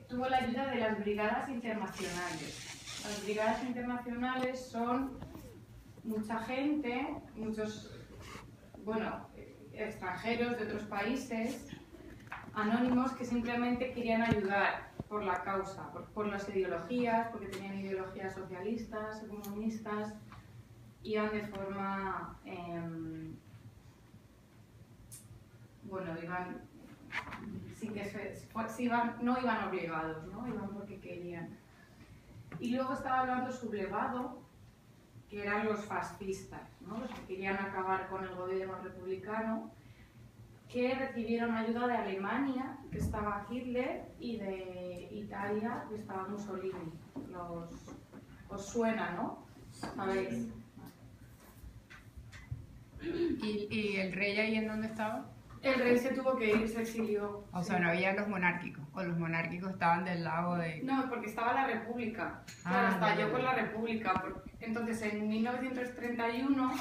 tuvo la ayuda de las brigadas internacionales. Las brigadas internacionales son mucha gente, muchos, bueno, extranjeros de otros países, anónimos, que simplemente querían ayudar por la causa, por las ideologías, porque tenían ideologías socialistas, comunistas, iban de forma, bueno, iban, sin que no iban obligados, ¿no? Iban porque querían. Y luego estaba hablando sublevado, que eran los fascistas, ¿no? Los que querían acabar con el gobierno republicano, que recibieron ayuda de Alemania, que estaba Hitler, y de Italia, que estaba Mussolini. Os suena, ¿no? ¿Sabéis? ¿Y el rey ahí en dónde estaba? El rey se tuvo que ir, se exilió. O sea, no había los monárquicos, o los monárquicos estaban del lado de... No, porque estaba la República. Claro, estalló con la República. Entonces, en 1931,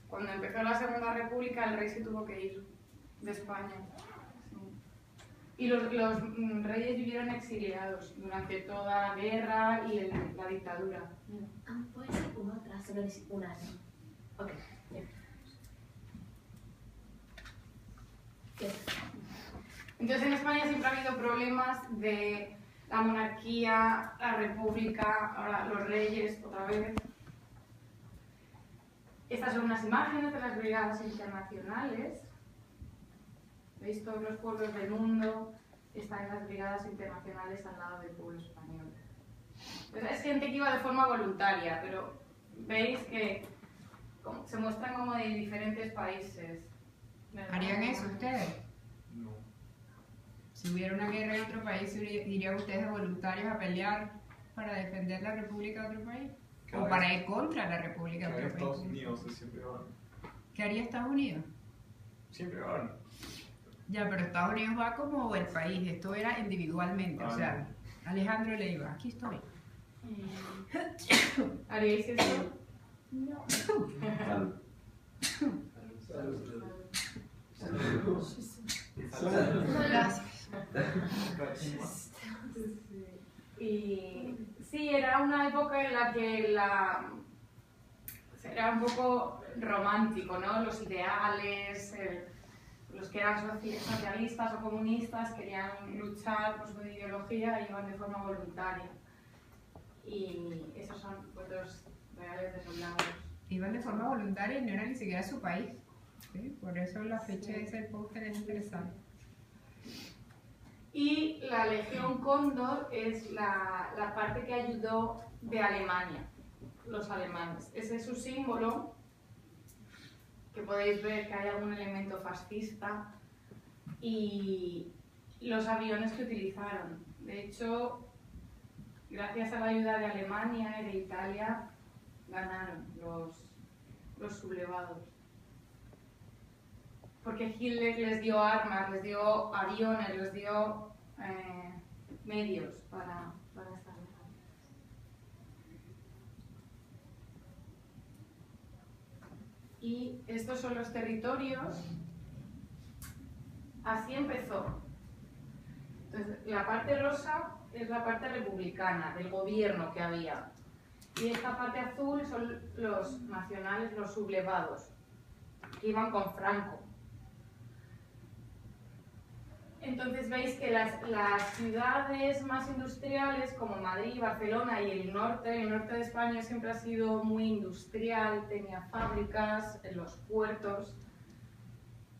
cuando empezó la Segunda República, el rey se tuvo que ir de España. Sí. Y los reyes vivieron exiliados durante toda la guerra y la dictadura. ¿Puede ser uno atrás? Solo necesito una. Ok. Entonces en España siempre ha habido problemas de la monarquía, la república, ahora los reyes, otra vez. Estas son unas imágenes de las brigadas internacionales. ¿Veis? Todos los pueblos del mundo están en las brigadas internacionales al lado del pueblo español. Entonces, es gente que iba de forma voluntaria, pero veis que se muestran como de diferentes países. ¿Harían eso ustedes? No. Si hubiera una guerra en otro país, ¿irían ustedes voluntarios a pelear para defender la república de otro país? ¿O para ir contra la república de otro país? Estados Unidos siempre van. ¿Qué haría Estados Unidos? Siempre van. Ya, pero Estados Unidos va como el país, esto era individualmente, o sea, Alejandro le iba, aquí estoy. ¿Haríais eso? No. Gracias. Y sí, era una época en la que era un poco romántico, ¿no? Los ideales, los que eran socialistas o comunistas querían luchar por su ideología y iban de forma voluntaria. Y esos son fotos reales de soldados. Iban de forma voluntaria y no era ni siquiera su país. ¿Sí? Por eso la fecha de ese póster es interesante. Y la Legión Cóndor es la parte que ayudó de Alemania, los alemanes. Ese es su símbolo, que podéis ver que hay algún elemento fascista, y los aviones que utilizaron. De hecho, gracias a la ayuda de Alemania y de Italia, ganaron los sublevados. Porque Hitler les dio armas, les dio aviones, les dio medios para esta guerra. Y estos son los territorios. Así empezó. Entonces, la parte rosa es la parte republicana, del gobierno que había. Y esta parte azul son los nacionales, los sublevados, que iban con Franco. Entonces veis que las ciudades más industriales como Madrid, Barcelona y el norte de España siempre ha sido muy industrial, tenía fábricas, en los puertos,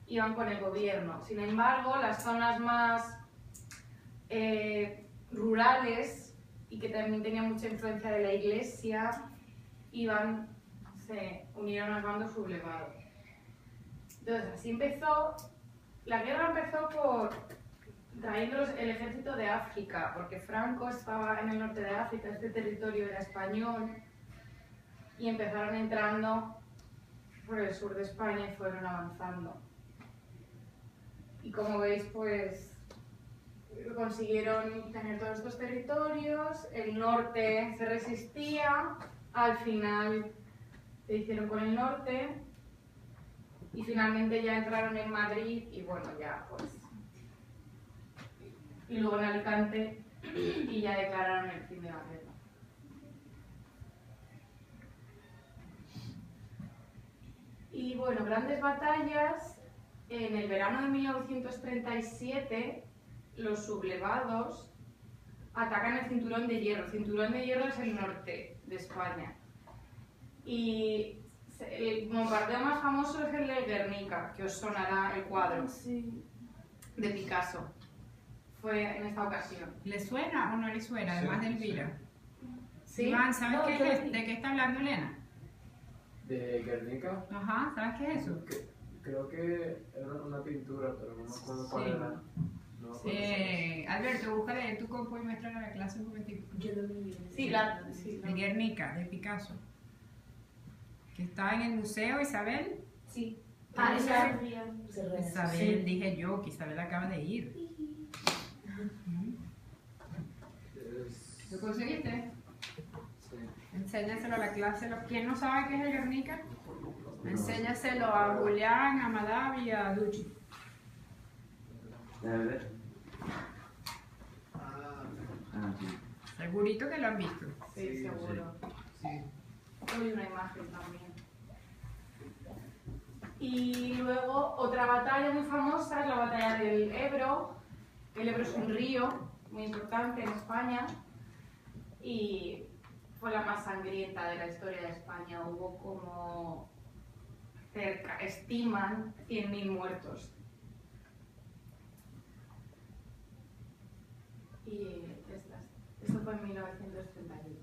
iban con el gobierno. Sin embargo, las zonas más rurales y que también tenían mucha influencia de la iglesia, se unieron al bando sublevado. Entonces así empezó. La guerra empezó trayendo el ejército de África, porque Franco estaba en el norte de África, este territorio era español, y empezaron entrando por el sur de España y fueron avanzando. Y como veis, pues consiguieron tener todos estos territorios, el norte se resistía, al final se hicieron con el norte, y finalmente ya entraron en Madrid y bueno, ya pues... Y luego en Alicante y ya declararon el fin de la guerra. Y bueno, grandes batallas. En el verano de 1937, los sublevados atacan el Cinturón de Hierro. El Cinturón de Hierro es el norte de España. Y el bombardeo más famoso es el de Guernica, que os sonará el cuadro de Picasso. Fue en esta ocasión. ¿Le suena o no le suena, además de Elvira? ¿Sí? Iván, ¿sabes No, qué yo es? lo vi. ¿De qué está hablando Elena? De Guernica. Ajá, ¿sabes qué es eso? Creo que era una pintura, pero no me acuerdo cuál Sí. era. No me acuerdo. Alberto, búscale en tu compu y muéstrale a la clase un momentico. Yo lo vi. Sí, sí, De Guernica, de Picasso. Que está en el Museo Isabel. sí. Ah, Isabel. Isabel, dije yo, que Isabel acaba de ir. Es- ¿Lo conseguiste? sí. Enséñaselo a la clase. ¿Quién no sabe qué es el Guernica? Enséñaselo a Julián, a Madav y a Duchi. Déjame ver. Ah, Sí. Segurito que lo han visto. Sí, Sí, seguro. sí. Hay una imagen también. Y luego otra batalla muy famosa es la batalla del Ebro. El Ebro es un río muy importante en España y fue la más sangrienta de la historia de España. Hubo como estiman 100.000 muertos. Y esto fue en 1938.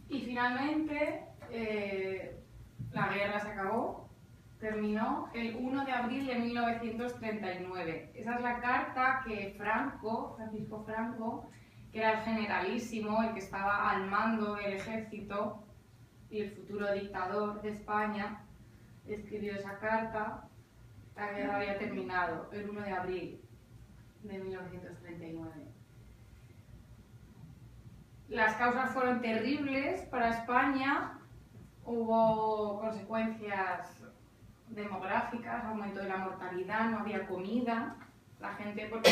Y finalmente la guerra se acabó, terminó el 1 de abril de 1939. Esa es la carta que Francisco Franco, que era el generalísimo, el que estaba al mando del ejército y el futuro dictador de España, escribió esa carta. La guerra había terminado el 1 de abril de 1939. Las causas fueron terribles para España, hubo consecuencias demográficas, aumento de la mortalidad, no había comida, la gente, porque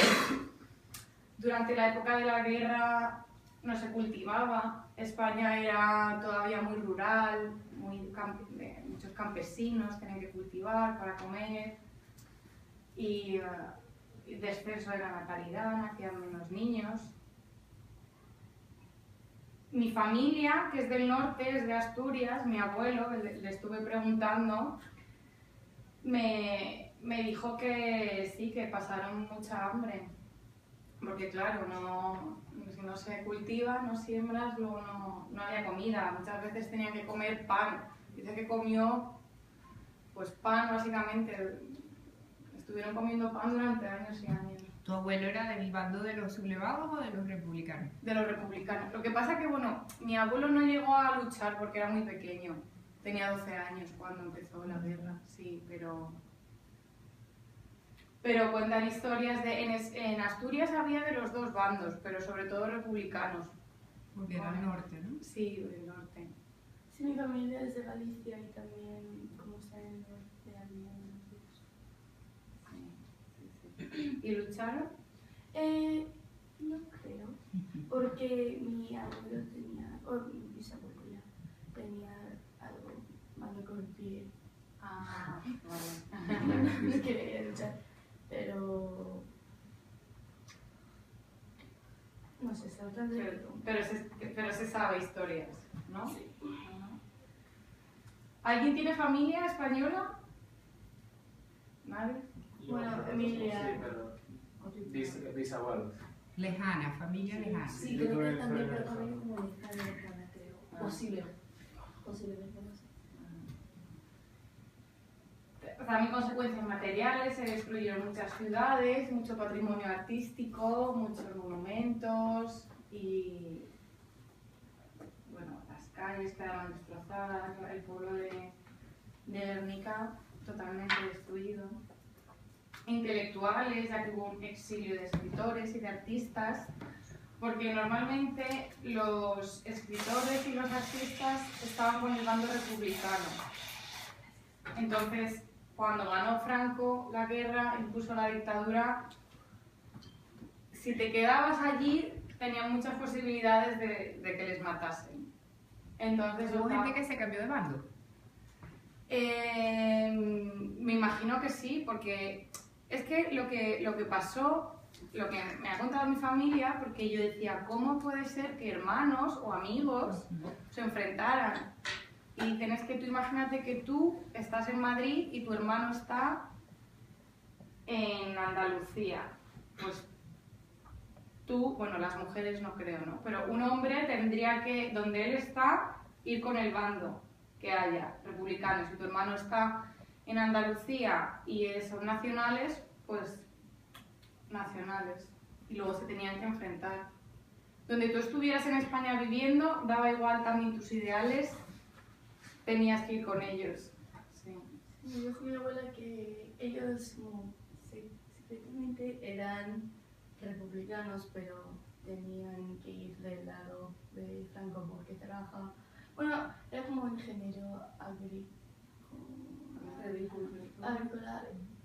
durante la época de la guerra no se cultivaba, España era todavía muy rural, muchos campesinos tenían que cultivar para comer, y descenso de la natalidad, nacían menos niños. Mi familia, que es del norte, es de Asturias, mi abuelo, le estuve preguntando, me dijo que sí, que pasaron mucha hambre. Porque claro, si no se cultiva, no siembras, luego no había comida. Muchas veces tenían que comer pan. Dice que comió pues pan básicamente. Estuvieron comiendo pan durante años y años. ¿Tu abuelo era del bando de los sublevados o de los republicanos? De los republicanos. Lo que pasa que, bueno, mi abuelo no llegó a luchar porque era muy pequeño. Tenía 12 años cuando empezó la guerra, sí, pero cuentan historias en Asturias había de los dos bandos, pero sobre todo republicanos. Porque era el norte, ¿no? Sí, del norte. Sí, mi familia es de Galicia y también, como sea en el norte, había Sí. ¿Y lucharon? no creo, porque mi abuelo tenía, o mi bisabuelo ya, tenía algo malo con el pie. Ah, vale. No quería luchar, pero no sé, se tratan de... Pero se sabe historias, ¿no? Sí. Ajá. ¿Alguien tiene familia española? ¿Nadie? Bueno, Yo, Emilia. Sí, pero bisabuelos. Lejana, familia lejana. Sí, Yo creo que tuve también, experiencia. pero también como lejana, creo. Ah. Posiblemente, no sé. También consecuencias materiales, se destruyeron muchas ciudades, mucho patrimonio artístico, muchos monumentos y, bueno, las calles quedaron destrozadas, el pueblo de Guernica totalmente destruido. Intelectuales, ya que hubo un exilio de escritores y de artistas, porque normalmente los escritores y los artistas estaban con el bando republicano. Entonces, cuando ganó Franco la guerra, impuso la dictadura, si te quedabas allí, tenían muchas posibilidades de que les matasen. Entonces, ¿Hubo gente que se cambió de bando? me imagino que sí, porque es que lo que pasó, lo que me ha contado mi familia, porque yo decía, ¿cómo puede ser que hermanos o amigos se enfrentaran? Y dicen, es que tú imagínate que tú estás en Madrid y tu hermano está en Andalucía. Pues tú, bueno, las mujeres no creo, ¿no? Pero un hombre tendría que, donde él está, ir con el bando que haya, republicano. Si tu hermano está en Andalucía y son nacionales, pues nacionales. Y luego se tenían que enfrentar. Donde tú estuvieras en España viviendo, daba igual también tus ideales, tenías que ir con ellos. Sí. Me dijo mi abuela que ellos como secretamente eran republicanos, pero tenían que ir del lado de Franco porque trabaja, bueno, era como ingeniero agrícola,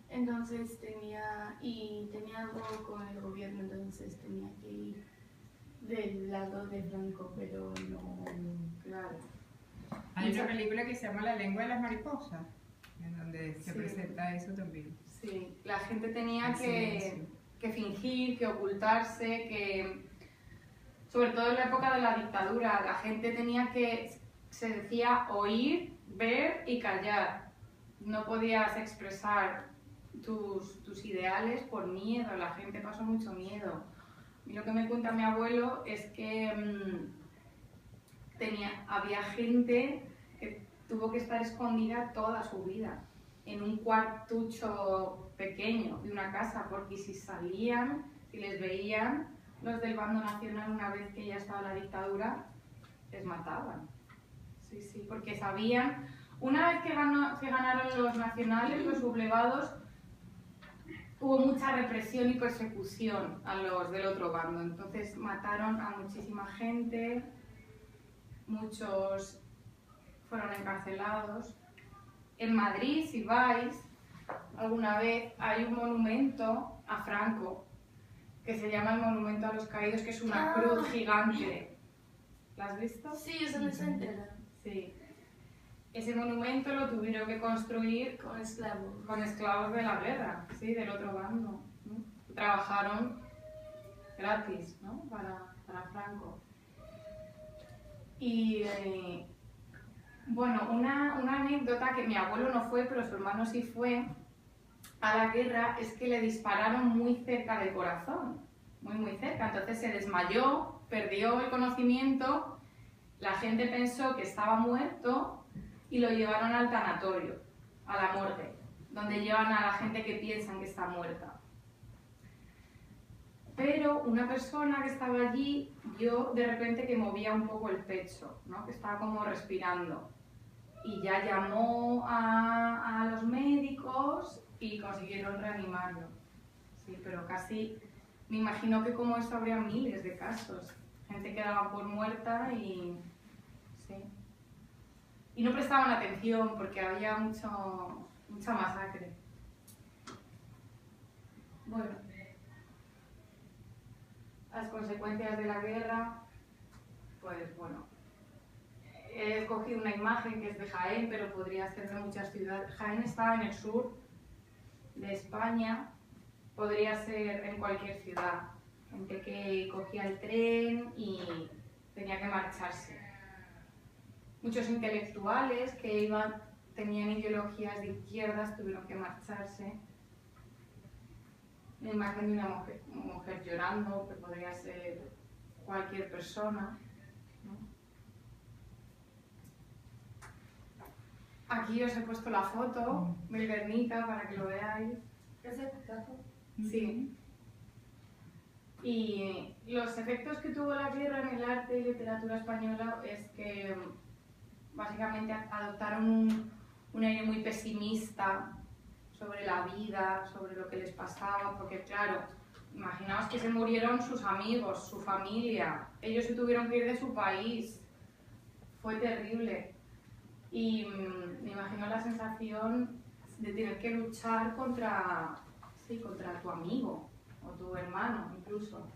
entonces tenía algo con el gobierno, entonces tenía que ir del lado de Franco, pero no, Claro. Hay una película que se llama La lengua de las mariposas, en donde se Sí. presenta eso también. Sí, la gente tenía El silencio. que fingir, que ocultarse, que sobre todo en la época de la dictadura, la gente tenía que, se decía, oír, ver y callar. No podías expresar tus ideales por miedo, la gente pasó mucho miedo. Y lo que me cuenta mi abuelo es que había gente que tuvo que estar escondida toda su vida en un cuartucho pequeño de una casa, porque si salían, si les veían los del bando nacional una vez que ya estaba la dictadura, les mataban. Sí, sí, porque sabían, una vez que ganaron los nacionales, los sublevados, hubo mucha represión y persecución a los del otro bando. Entonces mataron a muchísima gente, muchos fueron encarcelados. En Madrid, si vais alguna vez, hay un monumento a Franco que se llama el Monumento a los Caídos, que es una cruz gigante. ¿La has visto? sí, eso no se entera. Sí. Ese monumento lo tuvieron que construir Con esclavos. con esclavos de la guerra, sí, del otro bando, ¿no? Trabajaron gratis, ¿no? Para Franco. Y bueno, una anécdota que mi abuelo no fue, pero su hermano sí fue a la guerra, es que le dispararon muy cerca del corazón, muy cerca. Entonces se desmayó, perdió el conocimiento, la gente pensó que estaba muerto y lo llevaron al tanatorio, a la morgue, donde llevan a la gente que piensan que está muerta. Pero una persona que estaba allí vio de repente que movía un poco el pecho, ¿no? Que estaba como respirando. Y ya llamó a los médicos y consiguieron reanimarlo. Sí, pero casi, me imagino que como eso habría miles de casos. Gente que daba por muerta y... Sí. Y no prestaban atención porque había mucha masacre. Bueno, las consecuencias de la guerra, pues bueno, he escogido una imagen que es de Jaén, pero podría ser de muchas ciudades. Jaén está en el sur de España, podría ser en cualquier ciudad. Gente que cogía el tren y tenía que marcharse. Muchos intelectuales que tenían ideologías de izquierdas tuvieron que marcharse. La imagen de una mujer llorando, que podría ser cualquier persona, ¿no? Aquí os he puesto la foto del Guernica para que lo veáis. ¿Ese tazo? Sí. Y los efectos que tuvo la guerra en el arte y literatura española es que básicamente adoptaron un aire muy pesimista sobre la vida, sobre lo que les pasaba, porque claro, imaginaos que se murieron sus amigos, su familia, ellos se tuvieron que ir de su país, fue terrible. Y me imagino la sensación de tener que luchar contra tu amigo o tu hermano incluso.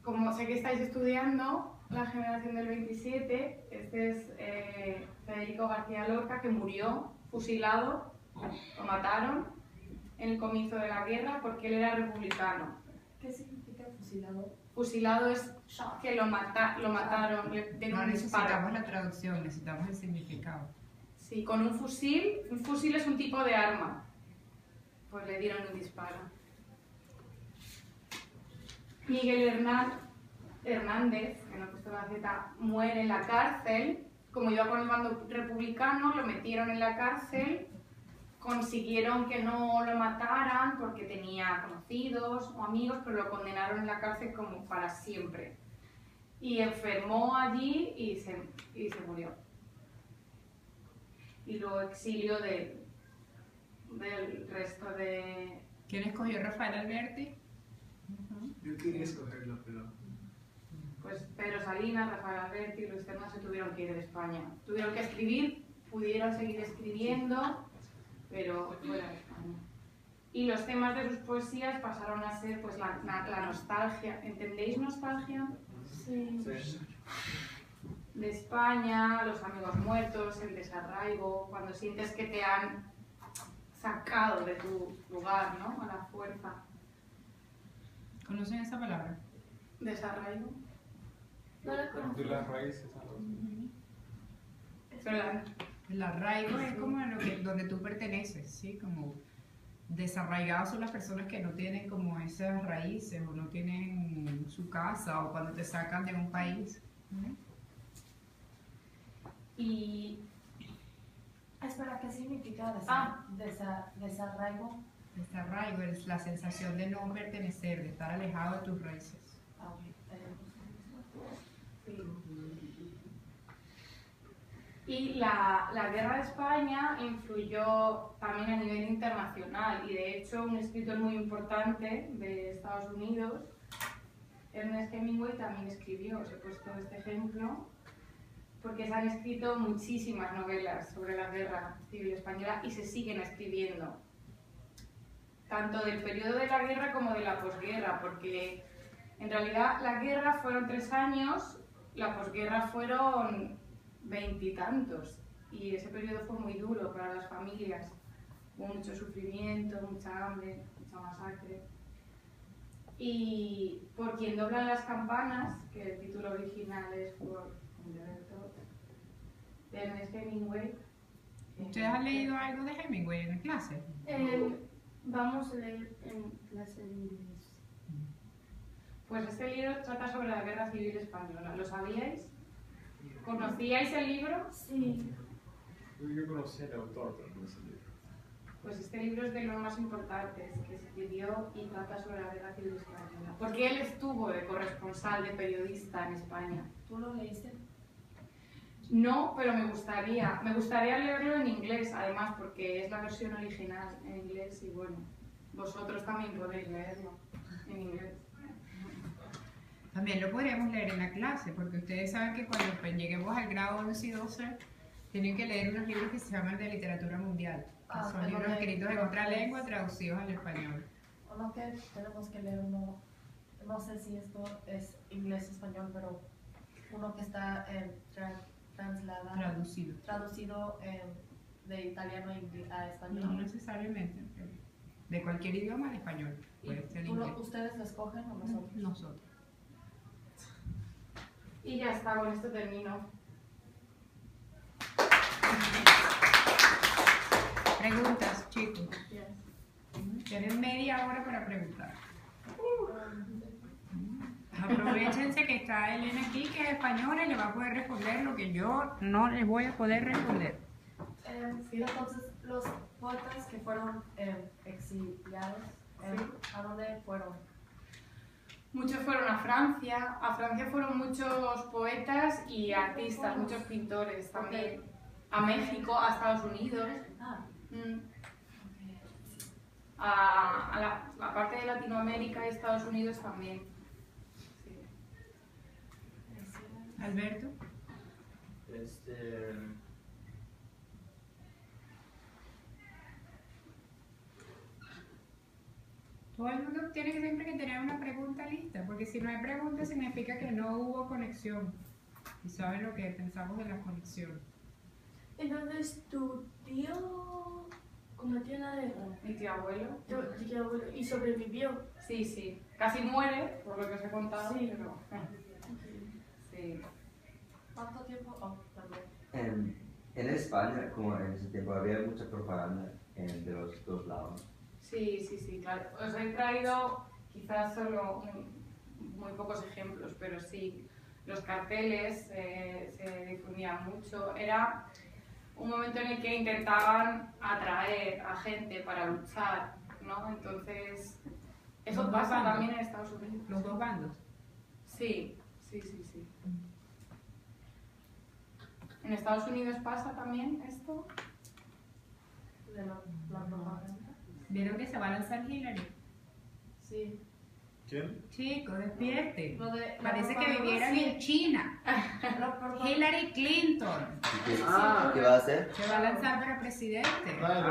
Como sé que estáis estudiando la generación del 27, este es Federico García Lorca, que murió fusilado, lo mataron en el comienzo de la guerra porque él era republicano. ¿Qué significa fusilado? Fusilado es que lo mataron, le dieron No un disparo. necesitamos la traducción, necesitamos el significado. Sí, con un fusil es un tipo de arma, pues le dieron un disparo. Miguel Hernández, que no he puesto la Z, muere en la cárcel. Como iba con el bando republicano, lo metieron en la cárcel, consiguieron que no lo mataran porque tenía conocidos o amigos, pero lo condenaron en la cárcel como para siempre. Y enfermó allí y se murió. Y luego exilio del resto de... ¿Quién escogió Rafael Alberti? Yo quería escogerlo, pero... Pues Pedro Salinas, Rafael Alberti y Luis Cerna se tuvieron que ir de España. Tuvieron que escribir, pudieron seguir escribiendo, pero fuera de España. Y los temas de sus poesías pasaron a ser pues la nostalgia. ¿Entendéis nostalgia? Sí. De España, los amigos muertos, el desarraigo, cuando sientes que te han sacado de tu lugar, ¿no? A la fuerza. ¿Conocen esa palabra? Desarraigo. No la conozco. De las raíces a los... ¿Verdad? El arraigo es como donde tú perteneces, ¿sí? Como desarraigados son las personas que no tienen como esas raíces o no tienen su casa o cuando te sacan de un país. Y Espera, ¿qué significa desarraigo? Desarraigo es la sensación de no pertenecer, de estar alejado de tus raíces. Ah, ok. Y la guerra de España influyó también a nivel internacional y de hecho un escritor muy importante de Estados Unidos, Ernest Hemingway, también escribió, os he puesto este ejemplo, porque se han escrito muchísimas novelas sobre la guerra civil española y se siguen escribiendo, tanto del periodo de la guerra como de la posguerra, porque en realidad la guerra fueron 3 años, la posguerra fueron 20 y tantos, y ese periodo fue muy duro para las familias. Hubo mucho sufrimiento, mucha hambre, mucha masacre. Y por quien doblan las campanas, que el título original es por de Ernest Hemingway. ¿Ustedes han leído algo de Hemingway en clase? Vamos a leer en clase de inglés. Pues este libro trata sobre la guerra civil española. ¿Lo sabíais? ¿Conocíais el libro? Sí. Yo conocí al autor, pero no sé el libro. Pues este libro es de los más importantes que escribió y trata sobre la guerra civil española. Porque él estuvo de corresponsal, de periodista en España. ¿Tú lo leíste? No, pero me gustaría leerlo en inglés, además, porque es la versión original en inglés y bueno, vosotros también podéis leerlo en inglés. También lo podríamos leer en la clase, porque ustedes saben que cuando lleguemos al grado 11 y 12 tienen que leer unos libros que se llaman de literatura mundial. Que son libros escritos en otra lengua traducidos al español. Uno que tenemos que leer uno, no sé si esto es inglés-español, pero uno que está traducido de italiano a español. No necesariamente, de cualquier idioma al español. Puede ser inglés. ¿Ustedes lo escogen o nosotros? Nosotros. Y ya está, con esto termino. Preguntas, chicos. Tienen media hora para preguntar. Aprovechense que está Elena aquí, que es española y le va a poder responder lo que yo no les voy a poder responder. Sí, entonces, los poetas que fueron exiliados, ¿a dónde fueron? Muchos fueron a Francia. A Francia fueron muchos poetas y artistas, muchos pintores también. A México, a Estados Unidos. Ah, a la parte de Latinoamérica y Estados Unidos también. Sí. Alberto. Todo el mundo tiene que siempre que tener una pregunta lista, porque si no hay pregunta significa que no hubo conexión. Y saben lo que pensamos de la conexión. Entonces, tu tío combatió en la guerra. Mi tío abuelo. Tu tío abuelo, y sobrevivió. Sí, sí. Casi muere, por lo que os he contado, Sí. pero... Sí. ¿Cuánto tiempo? Oh, perdón. En España, como en ese tiempo, había mucha propaganda de los dos lados. Sí, sí, sí, claro. Os he traído quizás solo muy pocos ejemplos, pero sí, los carteles se difundían mucho. Era un momento en el que intentaban atraer a gente para luchar, ¿no? Entonces, eso ¿Los pasa dos bandos? también en Estados Unidos. Los dos bandos. Sí, sí, sí, sí. ¿En Estados Unidos pasa también esto? De la propaganda. ¿Vieron que se va a lanzar Hillary? Sí. ¿Quién? Chicos, despierte. Lo de la Parece que propaganda, vivieran sí. en China. Hillary Clinton ¿Y qué, Ah. qué va a hacer? se va a lanzar para presidente.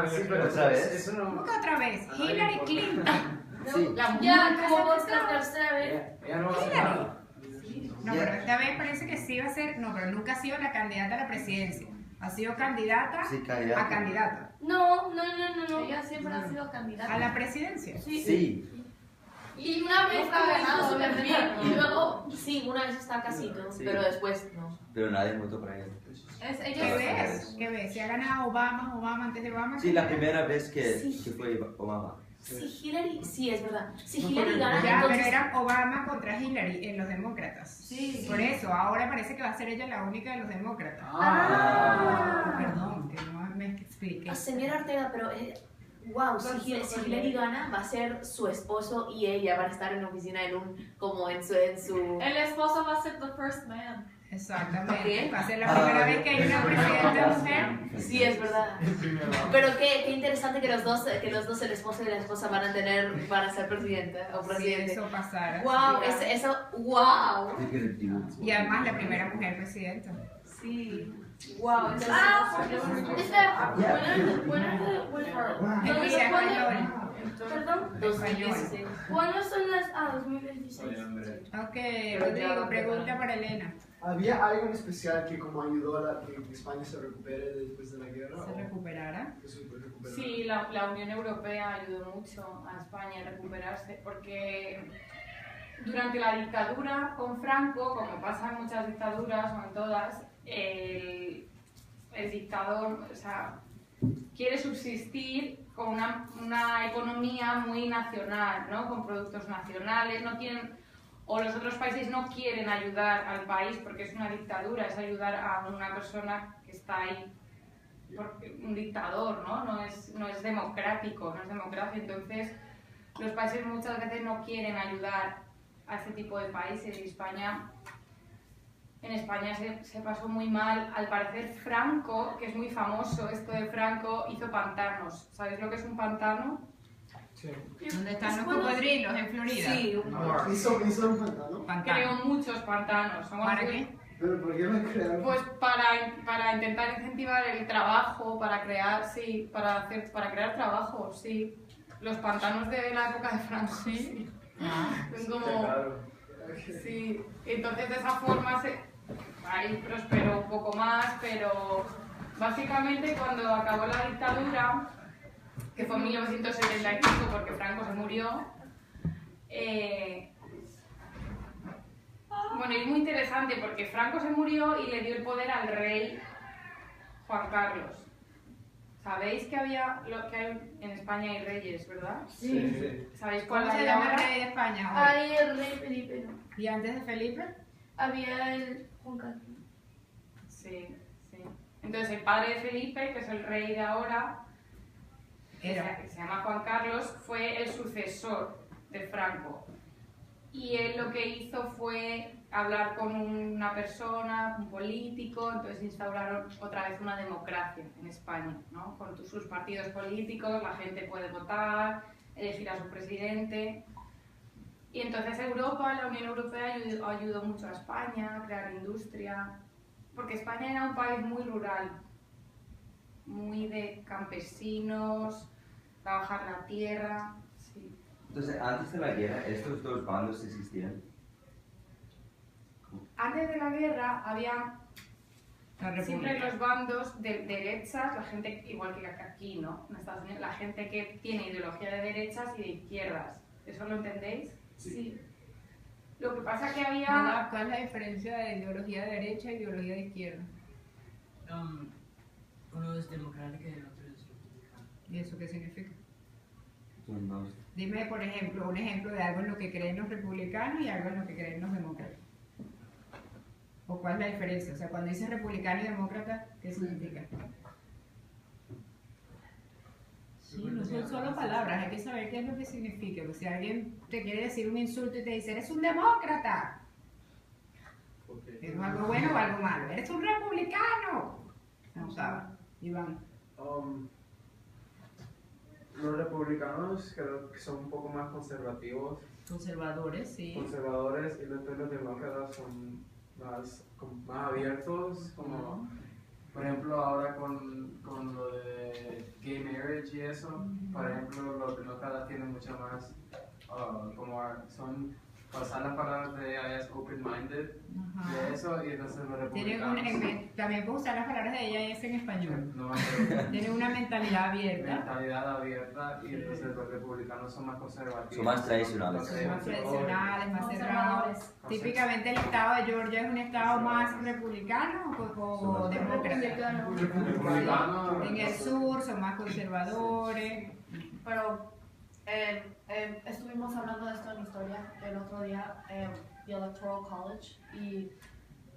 Sí, pero ¿Otra vez? Eso no. ¿Cómo que otra vez? A nadie le Hillary importa. Clinton. Sí. La Ya, mujer como esa que la estaba- tercera vez. Ella no va a hacer Hillary. nada. No, pero esta vez parece que sí va a ser. No, pero nunca ha sido la candidata a la presidencia. Ha sido candidata Sí, candidata. a candidata. No, no, no, no, no. Ella siempre ha sido candidata. A la presidencia. Sí. Sí. Y una vez Nunca ha ganado, súper bien. obviamente. Y luego, sí, una vez está casito, Sí. pero después no. Pero nadie votó para ella. ¿Qué Ella ves? ¿Qué ves? Si ha ganado Obama antes de Obama. Sí, la primera vez que Sí. fue Obama. Si Hillary, sí, es verdad. Si No, Hillary pero- gana, Ya, pero entonces. era Obama contra Hillary en los demócratas. Sí. Por eso, ahora parece que va a ser ella la única de los demócratas. Perdón, que no me explique. Señora Ortega, pero wow, si Hillary gana, va a ser su esposo y ella van a estar en la oficina como en su El esposo va a ser the first man. Exactamente. ¿Qué? Va a ser la primera vez que hay una presidenta mujer. Sí, es verdad. El primero. Pero qué interesante que los dos, el esposo y la esposa van a ser presidenta o Si presidente. eso pasara. Wow, eso, wow. Y además la primera mujer presidenta. Sí. Wow, entonces. Espera, Mira, español. Perdón. 2016. ¿Cuándo son las? 2016. Ok, Rodrigo, pregunta para Elena. ¿Había algo en especial que como ayudó a que España se recupere después de la guerra? ¿Se o recuperará? que se recuperara? Sí, la Unión Europea ayudó mucho a España a recuperarse porque durante la dictadura con Franco, como pasa en muchas dictaduras o en todas, el dictador, o sea, quiere subsistir con una economía muy nacional, ¿no? Con productos nacionales, no quieren, o los otros países no quieren ayudar al país porque es una dictadura, es ayudar a una persona que está ahí, porque un dictador, ¿no? No es democrático, no es democracia, entonces los países muchas veces no quieren ayudar a este tipo de países y en España se pasó muy mal. Al parecer Franco, que es muy famoso esto de Franco, hizo pantanos. ¿Sabéis lo que es un pantano? Sí. ¿Dónde están los cocodrilos? ¿En Florida? Sí, ¿Hizo un pantano? Pantano. Creó muchos pantanos. Somos ¿Para muy- qué? ¿Pero por qué lo crearon? Pues para intentar incentivar el trabajo, para crear crear trabajo, sí. Los pantanos de la época de Franco, sí. Ah, Son como... Claro. Sí, entonces de esa forma ahí prosperó un poco más, pero básicamente cuando acabó la dictadura, que fue en 1975 porque Franco se murió, bueno, y es muy interesante porque Franco se murió y le dio el poder al rey Juan Carlos. ¿Sabéis que que hay en España hay reyes, verdad? Sí. ¿Sabéis cuál ¿Cómo se hay llama el ahora? rey de España hoy? Ahí el rey Felipe, ¿no? ¿Y antes de Felipe? Había el Juan Carlos. Sí, sí. Entonces el padre de Felipe, que es el rey de ahora, que se llama Juan Carlos, fue el sucesor de Franco. Y él lo que hizo fue hablar con una persona, un político, entonces instauraron otra vez una democracia en España, ¿no? Con sus partidos políticos, la gente puede votar, elegir a su presidente. Y entonces Europa, la Unión Europea ayudó mucho a España a crear industria, porque España era un país muy rural, muy de campesinos, trabajar la tierra. Sí. Entonces, antes de la guerra, ¿estos dos bandos existían? Antes de la guerra había La siempre República. los bandos de derechas, la gente, igual que aquí, ¿no? En Estados Unidos, la gente que tiene ideología de derechas y de izquierdas. ¿Eso lo entendéis? Sí. Lo que pasa que había... Nada, ¿cuál es la diferencia de ideología de derecha y ideología de izquierda? Uno es democrático y el otro es republicano. ¿Y eso qué significa? Son dos. Dime, por ejemplo, un ejemplo de algo en lo que creen los republicanos y algo en lo que creen los demócratas. ¿O cuál es la diferencia? O sea, cuando dices republicano y demócrata, ¿qué significa? Sí, no son solo palabras, hay que saber qué es lo que significa. Porque si alguien te quiere decir un insulto y te dice, eres un demócrata, Okay. ¿es algo bueno o algo malo? Eres un republicano. No sabe, Iván. Los republicanos creo que son un poco más conservativos, Conservadores, sí. conservadores, y los demócratas son más abiertos, como por ejemplo ahora con lo de gay marriage y eso, por ejemplo los demócratas tienen mucho más, como son, pasar las palabras de ella es open-minded, Ajá. de eso, y entonces los Tienen republicanos también puedo usar las palabras de ella y es en español. no, Tienen una mentalidad abierta. mentalidad abierta, y entonces los republicanos son más conservativos. Son más tradicionales. Son más tradicionales, más Conservadores. cerrados. Típicamente el estado de Georgia es un estado más republicano o demócrata. Republicano, En el sur son más conservadores. Pero estuvimos hablando de esto en historia el otro día, the Electoral College, y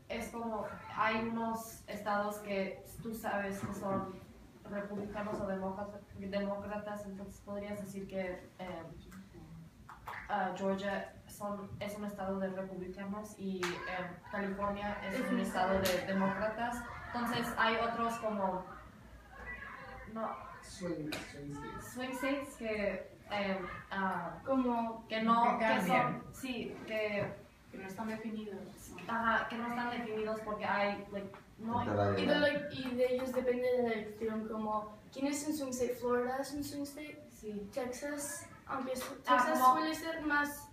es como, hay unos estados que tú sabes que son republicanos o demócratas, entonces podrías decir que Georgia es un estado de republicanos y California es un estado de demócratas. Entonces hay otros como Swing states. swing states que Como que no Que que cambian. son sí que no están definidos. que no están definidos porque hay no Está la y de- y de ellos depende de la elección, como ¿quién es un swing state? Florida es un swing state, sí Texas, aunque Texas como- suele ser más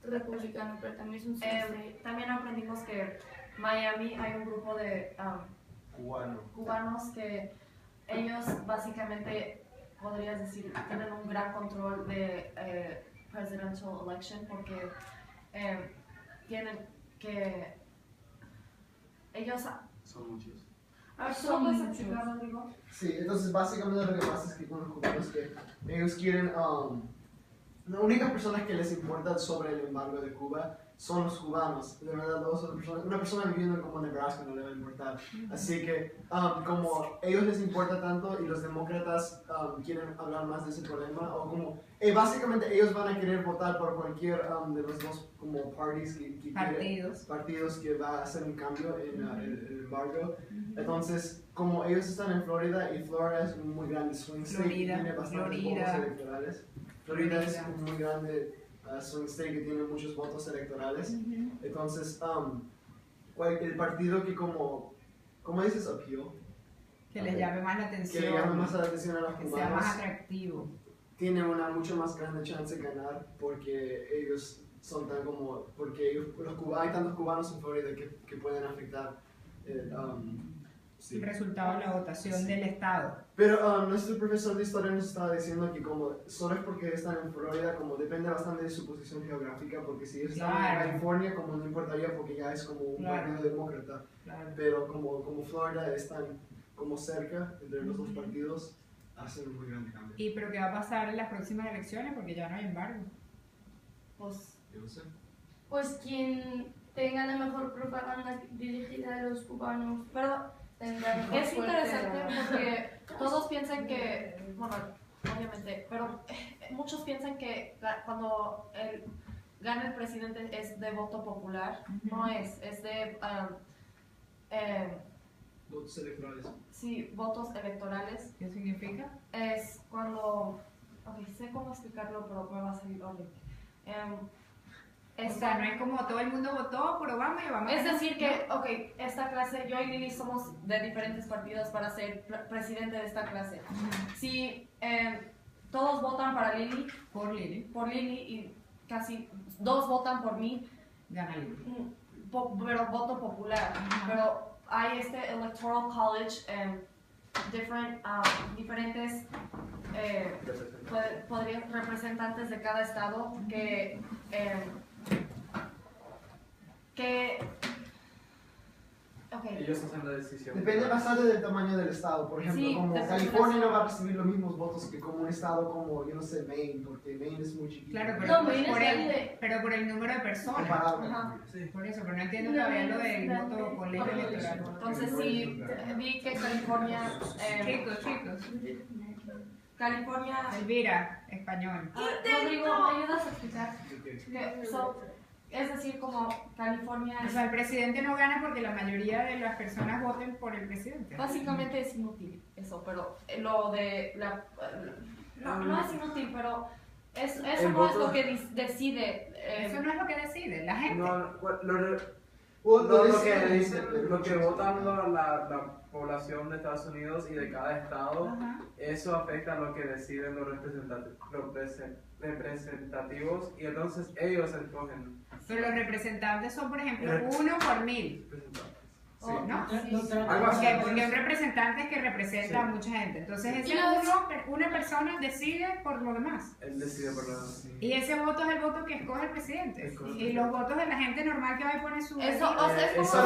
republicano, pero también es un swing state. también aprendimos que Miami hay un grupo de Cubano. cubanos que ellos básicamente podrías decir tienen un gran control de presidential election porque tienen que ellos son muchos. ¿Solo puedes explicar, Rodrigo? Sí, entonces básicamente lo que pasa es que con los cubanos que ellos quieren, las únicas personas que les importa sobre el embargo de Cuba son los cubanos. De verdad, una persona viviendo como en Nebraska no le va a importar. Así que como ellos les importa tanto y los demócratas quieren hablar más de ese problema, o como básicamente ellos van a querer votar por cualquier de los dos como parties que partidos que va a hacer un cambio en el embargo. Entonces, como ellos están en Florida y Florida es un muy grande swing state y tiene bastantes votos electorales. Florida es un muy grande swing state que tiene muchos votos electorales. Entonces, el partido que ¿cómo dices appeal? Que les llame más la Que atención. le llame más la atención a los Que sea más cubanos, atractivo. tiene una mucho más grande chance de ganar porque ellos son tan como, porque hay tantos cubanos en Florida que pueden afectar sí. El resultado de la votación del estado. Pero nuestro profesor de historia nos estaba diciendo que como solo es porque están en Florida, como depende bastante de su posición geográfica, porque si ellos están en California, como no importaría porque ya es como un partido demócrata, pero como Florida están como cerca entre los dos partidos, hacen un muy grande cambio. ¿Y pero qué va a pasar en las próximas elecciones? Porque ya no hay embargo. Pues Yo no sé. Pues quien tenga la mejor propaganda dirigida a los cubanos, pero tendrá mejor es suerte. interesante porque todos piensan que, bueno, obviamente, pero muchos piensan que cuando gana el presidente es de voto popular, no es de Votos electorales. sí, votos electorales. ¿Qué significa? Es cuando ok, sé cómo explicarlo, pero me va a salir horrible. O sea, no es como todo el mundo votó por Obama y Obama. Es decir que, ok, esta clase, yo y Lili somos de diferentes partidos para ser presidente de esta clase. Si todos votan para Lili, Por Lili, por Lili y casi 2 votan por mí, gana Lili. pero voto popular. Pero hay este Electoral College, diferentes representantes de cada estado okay. Ellos hacen la decisión. Depende bastante del tamaño del estado. Por ejemplo, Sí, como depende California del no va a recibir los mismos votos que como un estado como, yo no sé, Maine, porque Maine es muy chiquito. Claro, pero, No, Maine es por grande. pero por el número de personas. Comparado. Ajá. Por eso, pero no entiendo todavía lo del voto colegio electoral. Entonces sí, vi que California, Chicos, California, Elvira, español. Rodrigo, ¿me ayudas a explicar? Es decir, como California O sea, el presidente no gana porque la mayoría de las personas voten por el presidente. básicamente es inútil eso, pero lo de la... No es inútil, pero eso El no es voto- lo que decide. Eso no es lo que decide la gente. No, O lo que votan la población de Estados Unidos y de cada estado, Ajá. eso afecta a lo que deciden los representativos y entonces ellos escogen Pero los representantes son, por ejemplo, 1 por 1000. representantes. Sí. Oh, ¿No? Algo así. Porque un representante es que representa a mucha gente. Entonces, ese una persona decide por lo demás. Él decide por los... Y ese voto es el voto que escoge el presidente. Es correcto. Y los votos de la gente normal que va y pone su... Eso, o sea, es como... Eso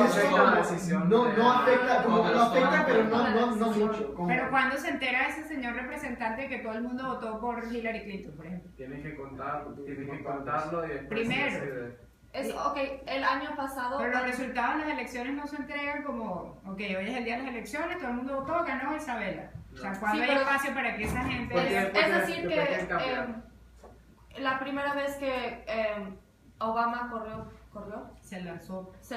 afecta la decisión. No afecta, como lo afecta, pero no mucho. Como- Pero cuando se entera ese señor representante que todo el mundo votó por Hillary Clinton, por ejemplo. Tienen que contarlo y después Primero. se decide. Ok, el año pasado... Pero los resultados de las elecciones no se entregan como, ok, hoy es el día de las elecciones, todo el mundo votó, ganó Isabela. O sea, No. cuando Sí, hay pero- espacio para que esa gente... Es decir Porque que quieren cambiar. la primera vez que Obama se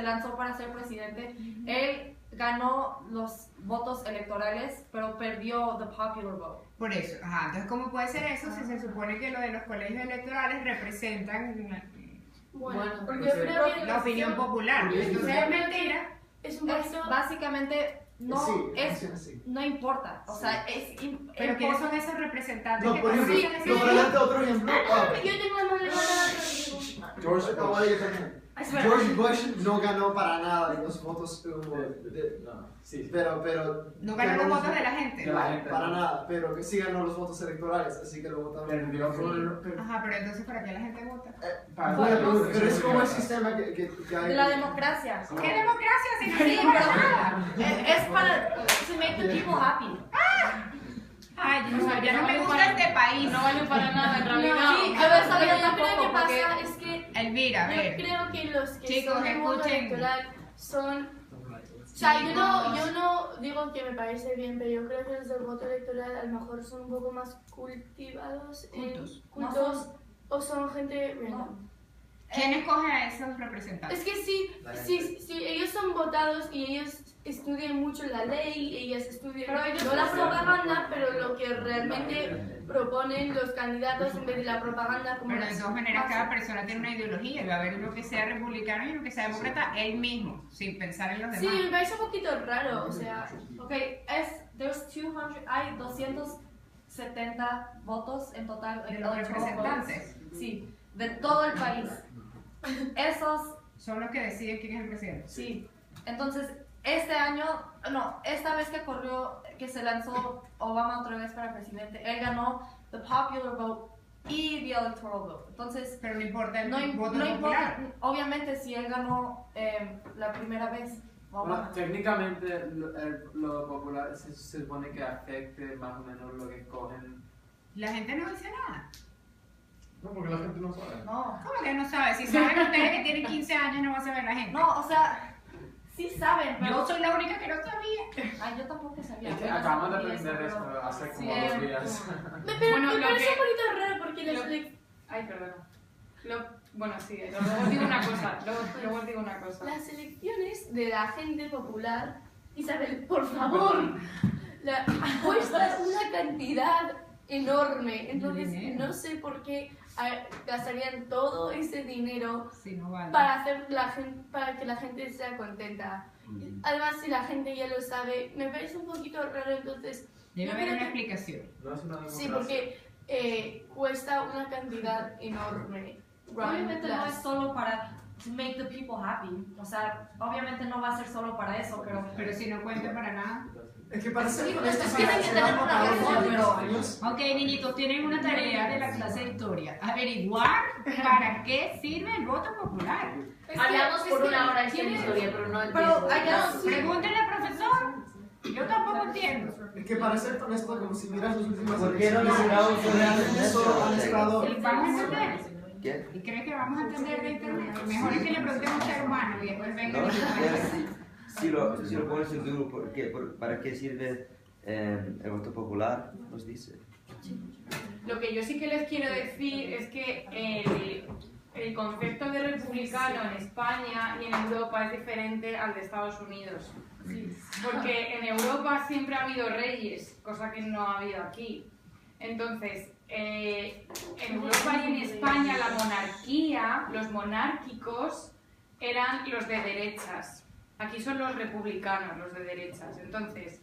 lanzó para ser presidente, él ganó los votos electorales, pero perdió the popular vote. Por eso, ajá. Entonces, ¿cómo puede ser eso si se supone que lo de los colegios electorales representan Bueno, Bueno, porque pues, yo creo que la opinión popular? Porque- Entonces es mentira. es un Es poquito... básicamente no Sí, es funciona así. no importa, o sea, Pero ¿quiénes son esos representantes No, que por ejemplo, conocen ese para darte otro ejemplo, Yo tengo una mala George George Bush no ganó para nada en los votos, pero no ganan los votos de la gente. De la gente. para nada, pero que sí ganó los votos electorales, así que lo votaron. Perdió por... Ajá, pero entonces ¿para qué la gente vota? Bueno, pero es como el sistema que hay. de la democracia. ¿Qué democracia si no Sí, sirve para pero- nada? Es para to make the people happy. Ay, no, ya no me gusta este país. No vale para nada en realidad. Sí, A ver, eso pero yo yo creo tampoco, que porque- pasa es que Elvira, a yo ver. creo que los que Chicos, son de voto escuchen. electoral son... O sea, yo no digo que me parece bien, pero yo creo que los del voto electoral a lo mejor son un poco más cultivados, Cultos. cultos o son gente random. ¿Quién escoge a esos representantes? Es que si ellos son votados y ellos estudian mucho la ley, ellos estudian Pero ellos no la no propaganda, pero lo que realmente proponen los candidatos en vez de la propaganda como Pero de las todas maneras cada bases. persona tiene una ideología y va a haber uno que sea republicano y uno que sea demócrata él mismo, sin pensar en los Sí, demás. me parece un poquito raro, o sea, Ok, hay 270 votos en total De en los electoral representantes. votes. Sí, de todo el país. Esos, Son los que deciden quién es el presidente. sí. Entonces, esta vez que se lanzó Obama otra vez para presidente, él ganó the popular vote y the electoral vote. Entonces, Pero no importa el no voto importa, popular. obviamente si él ganó la primera vez, Bueno, Obama. técnicamente lo popular se supone que afecte más o menos lo que escogen. La gente no dice nada. No, porque la gente no sabe. No. ¿Cómo que no sabe? Si saben ustedes que tienen 15 años no va a saber la gente. No, o sea, sí saben, pero... Yo soy la única que no sabía. Ay, yo tampoco sabía. Es que Yo no acabamos de sabía aprender eso, esto hace sí, como 2 días. pero Bueno, me lo parece que- un poquito raro porque las lo- elec- Ay, perdona. Bueno, sí, luego os digo una cosa. Luego os digo una cosa. las elecciones de la gente popular, Isabel, por favor, cuesta una cantidad enorme. Entonces, Dinero. no sé por qué gastarían todo ese dinero Sí, no vale. para para que la gente sea contenta. Además, si la gente ya lo sabe, me parece un poquito raro, entonces... Debe yo haber creo una que- explicación. No es una democracia. Sí, porque cuesta una cantidad enorme. Obviamente no es Las- solo para to make the people happy. O sea, obviamente no va a ser solo para eso, Pero si no cuenta para nada. Es que para ser Sí, honesto, pues, si tienen que se tener van una a razón, los pero- años, Ok, niñitos, tienen una tarea de la clase de historia. Averiguar para qué sirve el voto popular. Hablamos por una hora de esta historia, pero no entiendo. Pregúntenle al profesor. Yo tampoco entiendo. es que para ser honesto, como si miras los últimos ¿Por qué no necesitamos realmente solo han estado... Vamos a entender. ¿Qué? ¿Y crees que vamos a entender de internet? Mejor es que le preguntemos a un ser humano y después venga No, y diga, si lo pones en duda, ¿para qué sirve el voto popular? Nos dice. Lo que yo sí que les quiero decir es que el concepto de republicano en España y en Europa es diferente al de Estados Unidos. Porque en Europa siempre ha habido reyes, cosa que no ha habido aquí. Entonces, en Europa y en España la monarquía, los monárquicos, eran los de derechas. Aquí son los republicanos, los de derechas. Entonces,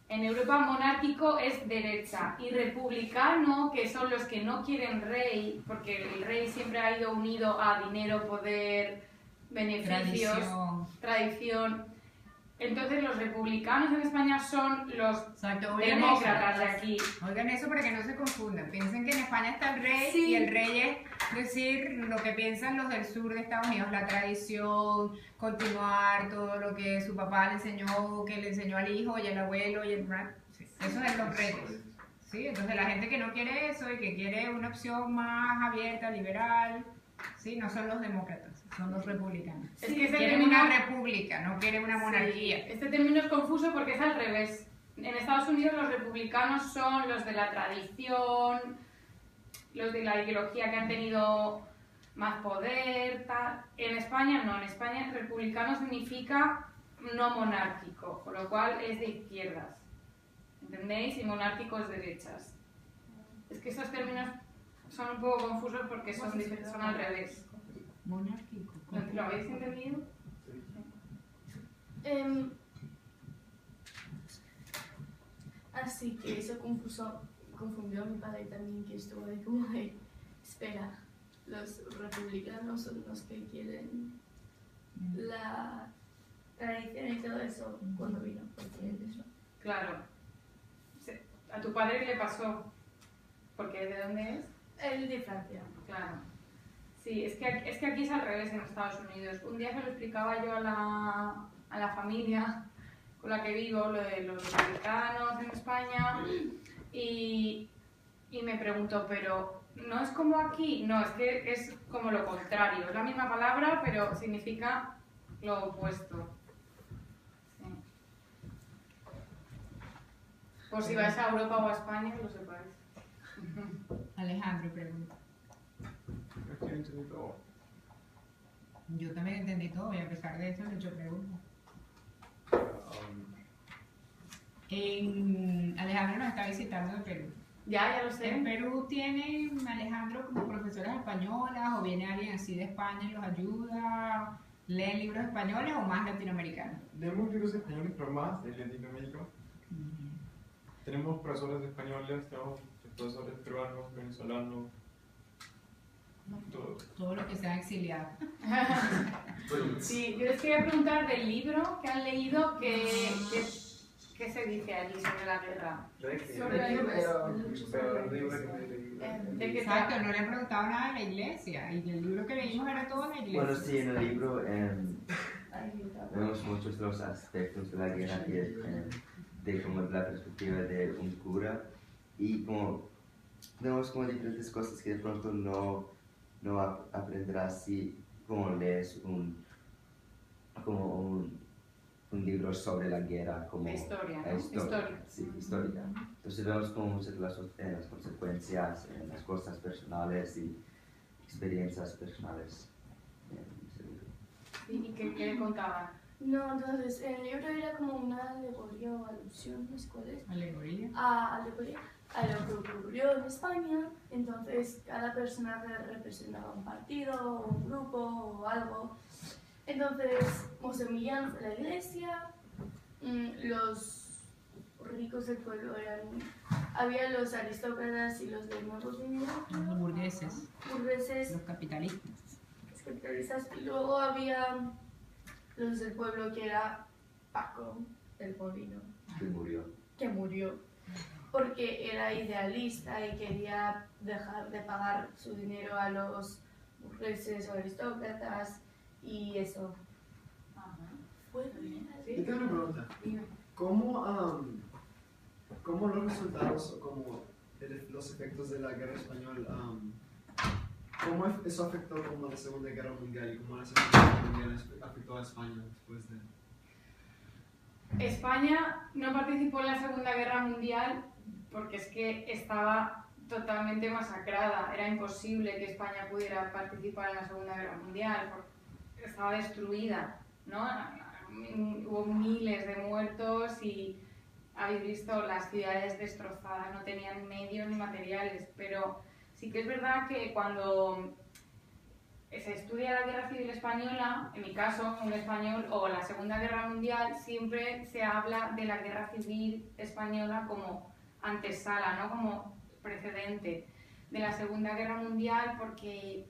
en Europa monárquico es derecha y republicano, que son los que no quieren rey, porque el rey siempre ha ido unido a dinero, poder, beneficios, tradición. Entonces los republicanos en España son los Exacto, oigan demócratas de eso. aquí. Oigan eso para que no se confundan. Piensen que en España está el rey Sí. y el rey es decir lo que piensan los del sur de Estados Unidos, la tradición, continuar todo lo que su papá le enseñó, que le enseñó al hijo y al abuelo y el... Sí, eso es los reyes. ¿Sí? Entonces la gente que no quiere eso y que quiere una opción más abierta, liberal, ¿sí? No son los demócratas, son los republicanos. Es que este Quieren término- una república, no quieren una monarquía. Sí, este término es confuso porque es al revés. En Estados Unidos los republicanos son los de la tradición, los de la ideología que han tenido más poder, tal. En España no, en España republicano significa no monárquico, con lo cual es de izquierdas. ¿Entendéis? Y monárquico es derechas. Es que esos términos son un poco confusos porque son al revés. Monárquico. ¿Lo habéis entendido? Así que eso confundió a mi padre también, que estuvo de como de, espera, los republicanos son los que quieren la tradición y todo eso cuando vino, porque eso. Claro. A tu padre le pasó. Porque ¿de dónde es? El de Francia. Claro. Sí, es que aquí es al revés en Estados Unidos. Un día se lo explicaba yo a la familia con la que vivo, lo de los republicanos en España, y me preguntó, pero ¿no es como aquí? No, es que es como lo contrario. Es la misma palabra, pero significa lo opuesto. Sí. Por si vais a Europa o a España, lo sepáis. Alejandro pregunta. Es que entendí todo. Yo también entendí todo y a pesar de eso le he hecho preguntas. Alejandro nos está visitando de Perú. Ya lo sé. ¿En Perú tienen Alejandro como profesoras españolas o viene alguien así de España y los ayuda? ¿Leen libros españoles o más latinoamericanos? Leemos libros españoles, pero más de Latinoamérica. Tenemos profesores españoles, tenemos profesores peruanos, venezolanos, todos. Todo lo que sea exiliado. Sí, yo les quería preguntar del libro que han leído, ¿qué se dice allí sobre la guerra? Sobre la ¿De qué Exacto, trata? no le han preguntado nada de la iglesia y el libro que leímos era todo de la iglesia. Bueno, sí, en el libro vemos muchos de los aspectos de la guerra de como la perspectiva de un cura y como vemos como diferentes cosas que de pronto no aprenderás si como lees un libro sobre la guerra como De historia, ¿no? historia. Sí, histórica. Entonces vemos como muchas de las consecuencias, en las cosas personales y experiencias personales en ese libro. ¿Y qué le contaban? No, entonces el libro era como una alegoría o alusión, no sé cuál es. ¿Alegoría? Alegoría a lo que ocurrió en España. Entonces cada personaje representaba un partido o un grupo o algo. Entonces José Millán fue la iglesia, los ricos del pueblo había los aristócratas y los de nuevos dinero, Los burgueses, los capitalistas. los capitalistas, y luego había los del pueblo que era Paco el Molino, que murió porque era idealista y quería dejar de pagar su dinero a los burgueses o aristócratas y eso. Yo tengo una pregunta. ¿Cómo los resultados o como los efectos de la guerra española, cómo eso afectó como la Segunda Guerra Mundial y cómo la Segunda Guerra Mundial afectó a España después de...? España no participó en la Segunda Guerra Mundial porque es que estaba totalmente masacrada. Era imposible que España pudiera participar en la Segunda Guerra Mundial porque estaba destruida, ¿no? Hubo miles de muertos y habéis visto las ciudades destrozadas, no tenían medios ni materiales, pero sí que es verdad que cuando se estudia la Guerra Civil Española, en mi caso, un español, o la Segunda Guerra Mundial, siempre se habla de la Guerra Civil Española como antesala, ¿no? Como precedente de la Segunda Guerra Mundial, porque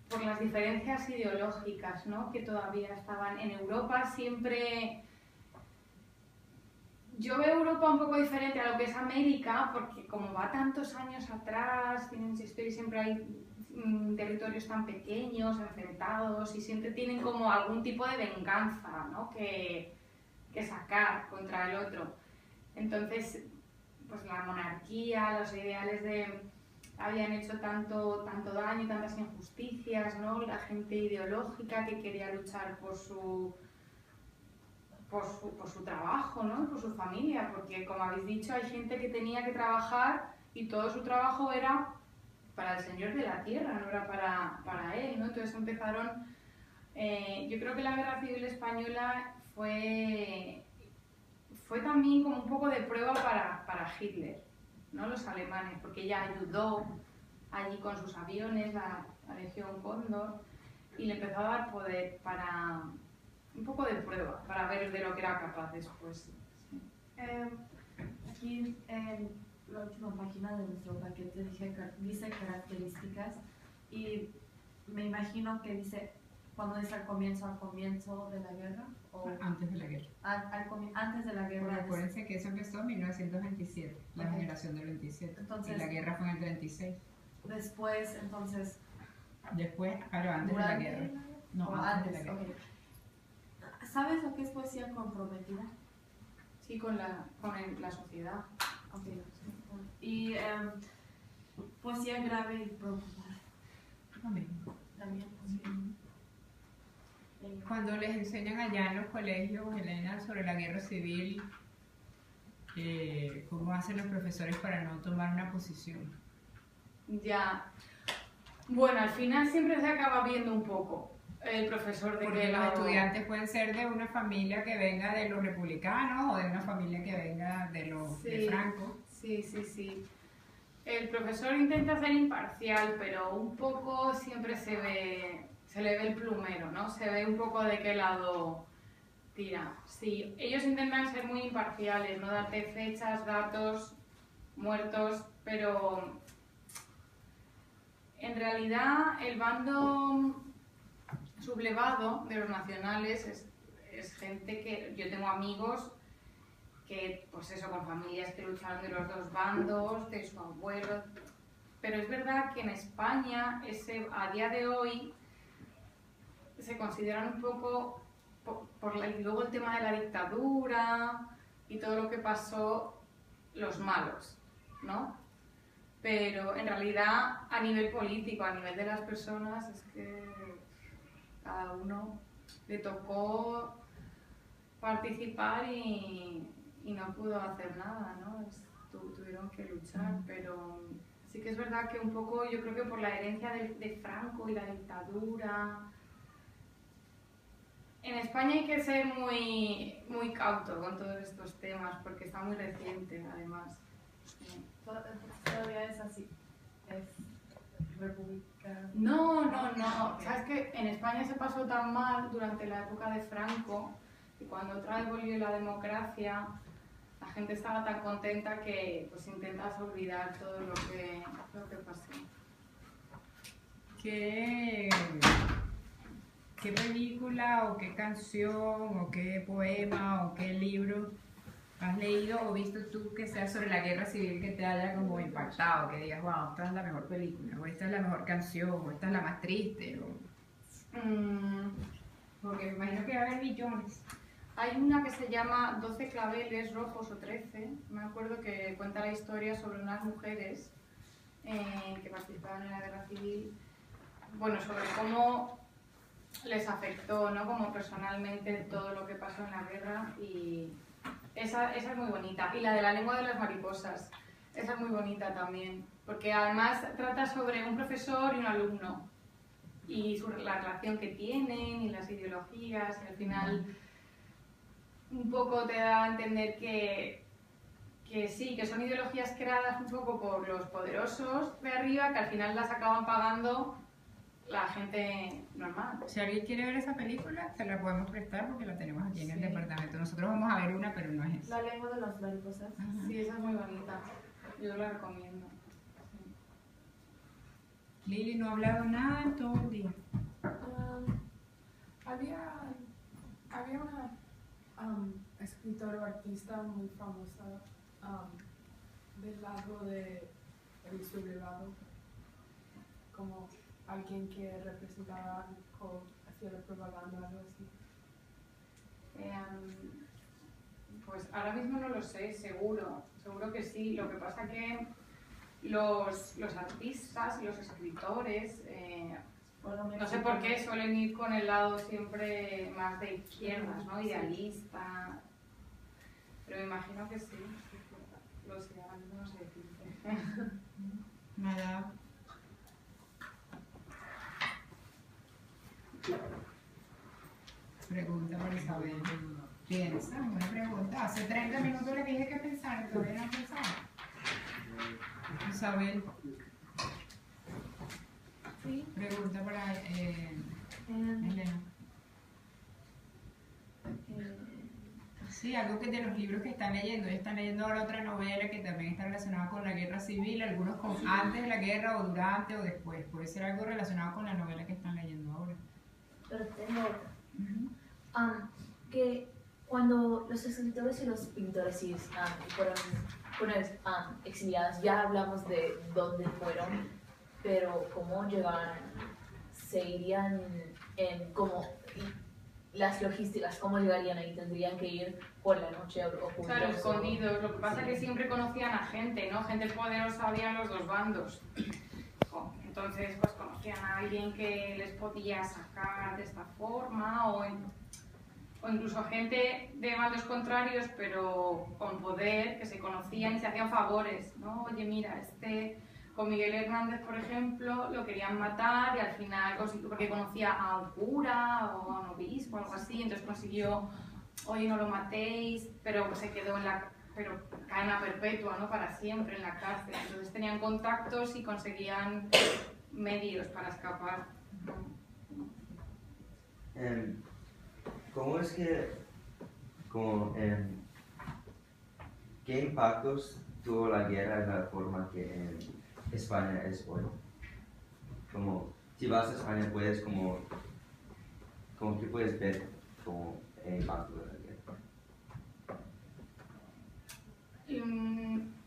por las diferencias ideológicas, ¿no? Que todavía estaban en Europa. Siempre yo veo Europa un poco diferente a lo que es América, porque como va tantos años atrás, siempre hay territorios tan pequeños, enfrentados, y siempre tienen como algún tipo de venganza, ¿no? que sacar contra el otro. Entonces, pues la monarquía, los ideales habían hecho tanto daño y tantas injusticias, ¿no? La gente ideológica que quería luchar por su trabajo, ¿no? Por su familia, porque como habéis dicho, hay gente que tenía que trabajar y todo su trabajo era para el señor de la tierra, no era para él, ¿no? Entonces empezaron, yo creo que la Guerra Civil Española fue también como un poco de prueba para Hitler, ¿no? Los alemanes, porque ella ayudó allí con sus aviones, la Legión Cóndor, y le empezó a dar poder para un poco de prueba, para ver de lo que era capaz después. Sí. Aquí en la última página de nuestro paquete dice características y me imagino que dice cuando dice al comienzo de la guerra o antes de la guerra. Antes de la guerra. Bueno, acuérdense que eso empezó en 1927, la generación del 27. Entonces, y la guerra fue en el 36. Después, entonces. Después, pero antes de la guerra. No, antes de la guerra. Okay. ¿Sabes lo que es poesía comprometida? Sí, con la sociedad. Okay. Y poesía grave y preocupada. También. Sí. Cuando les enseñan allá en los colegios, Elena, sobre la guerra civil, ¿cómo hacen los profesores para no tomar una posición? Ya. Bueno, al final siempre se acaba viendo un poco el profesor de porque los estudiantes pueden ser de una familia que venga de los republicanos o de una familia que venga de Franco. Sí. El profesor intenta ser imparcial, pero un poco siempre se le ve el plumero, ¿no? Se ve un poco de qué lado tira. Sí, ellos intentan ser muy imparciales, no darte fechas, datos, muertos, pero en realidad el bando sublevado de los nacionales es gente que... Yo tengo amigos que, pues eso, con familias que lucharon de los dos bandos, de su abuelo... Pero es verdad que en España, a día de hoy, se consideran un poco, y luego el tema de la dictadura y todo lo que pasó, los malos, ¿no? Pero en realidad, a nivel político, a nivel de las personas, es que cada uno le tocó participar y no pudo hacer nada, ¿no? Tuvieron que luchar, pero sí que es verdad que un poco, yo creo que por la herencia de Franco y la dictadura, En España hay que ser muy cauto con todos estos temas porque está muy reciente, además. Sí. Todavía es así. Es república. No. Sabes que en España se pasó tan mal durante la época de Franco y cuando otra vez volvió la democracia, la gente estaba tan contenta que pues intentas olvidar todo lo que pasó. ¿Qué película o qué canción o qué poema o qué libro has leído o visto tú que sea sobre la guerra civil que te haya como impactado? Que digas, wow, esta es la mejor película, o esta es la mejor canción, o esta es la más triste. Porque me imagino que va a haber millones. Hay una que se llama 12 claveles rojos o 13, me acuerdo, que cuenta la historia sobre unas mujeres que participaban en la guerra civil, bueno, sobre cómo les afectó, ¿no? Como personalmente todo lo que pasó en la guerra, y esa es muy bonita. Y la de la lengua de las mariposas, esa es muy bonita también, porque además trata sobre un profesor y un alumno, y la relación que tienen, y las ideologías, y al final un poco te da a entender que sí, que son ideologías creadas un poco por los poderosos de arriba, que al final las acaban pagando la gente normal. Si alguien quiere ver esa película, se la podemos prestar porque la tenemos aquí en el departamento. Nosotros vamos a ver una, pero no es esa. La lengua de las mariposas. Sí, esa es muy bonita. Yo la recomiendo. Sí. Lili no ha hablado nada en todo el día. Había una escritora o artista muy famosa del lado del sublevado, como alguien que representaba o hacía la propaganda, algo así. Pues ahora mismo no lo sé, seguro que sí. Lo que pasa que los artistas, los escritores, no sé por qué suelen ir con el lado siempre más de izquierdas, ¿no? Idealista. Pero me imagino que sí. Lo sé, ahora mismo no sé decirte. Nada. Pregunta para Isabel. Piensa, una pregunta. Hace 30 minutos les dije que pensaran, todavía no han pensado. Isabel. Sí. Pregunta para Elena. Sí, algo que de los libros que están leyendo. Ellos están leyendo ahora otra novela que también está relacionada con la guerra civil, algunos con antes de la guerra o durante o después. Puede ser algo relacionado con la novela que están leyendo ahora. Pero tengo otra. Que cuando los escritores y los pintores fueron exiliados, ya hablamos de dónde fueron, pero cómo llegaron, se irían en cómo las logísticas, cómo llegarían ahí, tendrían que ir por la noche o juntos. Claro, escondidos. Lo que pasa es que siempre conocían a gente, ¿no? Gente poderosa había en los dos bandos. Entonces, pues conocían a alguien que les podía sacar de esta forma, o incluso gente de bandos contrarios, pero con poder, que se conocían y se hacían favores, ¿no? Oye, mira, con Miguel Hernández, por ejemplo, lo querían matar y al final consiguió, porque conocía a un cura o a un obispo o algo así, entonces consiguió, oye, no lo matéis, pero se quedó pero cadena perpetua, ¿no? Para siempre en la cárcel. Entonces tenían contactos y conseguían medios para escapar. ¿Cómo es que, qué impactos tuvo la guerra en la forma que España es hoy? Como, si vas a España puedes como que puedes ver como el impacto de la guerra.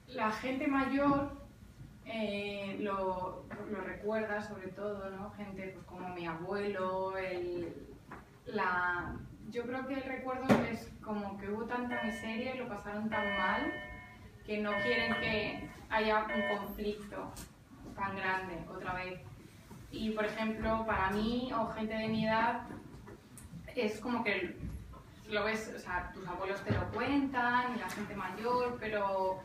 La gente mayor lo recuerda sobre todo, ¿no? Gente pues, como mi abuelo, yo creo que el recuerdo es como que hubo tanta miseria y lo pasaron tan mal que no quieren que haya un conflicto tan grande otra vez. Y por ejemplo, para mí o gente de mi edad, es como que lo ves, o sea, tus abuelos te lo cuentan y la gente mayor, pero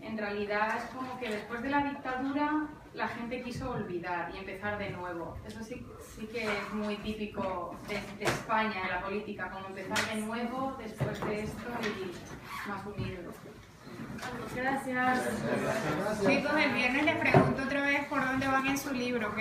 en realidad es como que después de la dictadura la gente quiso olvidar y empezar de nuevo. Eso sí que es muy típico de España en la política, como empezar de nuevo después de esto y más unidos. Gracias. Chicos, el viernes les pregunto otra vez por dónde van en su libro, ¿ok?